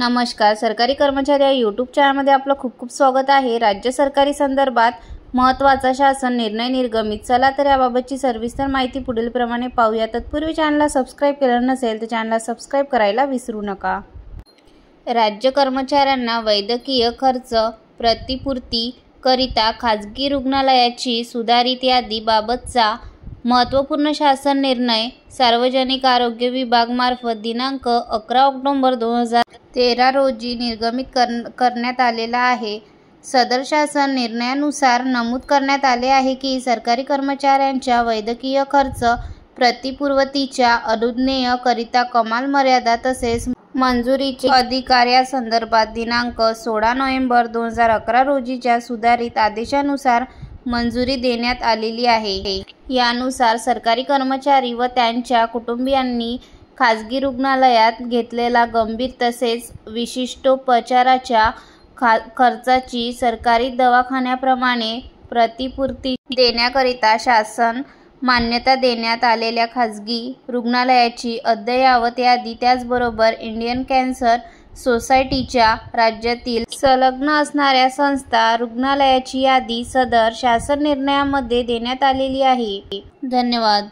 नमस्कार. सरकारी कर्मचारी या यूट्यूब चॅनलमध्ये आपलं खूप खूप स्वागत आहे. राज्य सरकारी संदर्भात महत्त्वाचा शासन निर्णय निर्गमित. चला तर याबाबतची सविस्तर माहिती पुढील प्रमाणे पाहूया. तत्पूर्वी चॅनलला सबस्क्राईब केलं नसेल तर चॅनलला सबस्क्राईब करायला विसरू नका. राज्य कर्मचाऱ्यांना वैद्यकीय खर्च प्रतिपूर्ती करिता खाजगी रुग्णालयाची सुधारित यादीबाबतचा महत्त्वपूर्ण शासन निर्णय सार्वजनिक आरोग्य विभाग मार्फत दिनांक 11 ऑक्टोबर 2013 रोजी निर्गमित करण्यात आलेला आहे. सदर शासन निर्णयानुसार नमूद करण्यात आले आहे की सरकारी कर्मचाऱ्यांच्या वैद्यकीय खर्च प्रतिपूर्तीच्या अनुज्ञेय करिता कमाल मर्यादा तसेच मंजुरीचे अधिकार या संदर्भात दिनांक 16 नोव्हेंबर 2011 रोजीच्या सुधारित आदेशानुसार मंजुरी देण्यात आलेली आहे. यानुसार सरकारी कर्मचारी व त्यांच्या कुटुंबियांनी खाजगी रुग्णालयात घेतलेला गंभीर तसेच विशिष्टोपचाराच्या खर्चाची सरकारी दवाखान्याप्रमाणे प्रतिपूर्ती देण्याकरिता शासन मान्यता देण्यात आलेल्या खाजगी रुग्णालयाची अद्ययावत यादी त्याचबरोबर इंडियन कॅन्सर सोसायटीच्या राज्यातील संलग्न असणाऱ्या संस्था रुग्णालयाची यादी सदर शासन निर्णयामध्ये देण्यात आलेली आहे. धन्यवाद.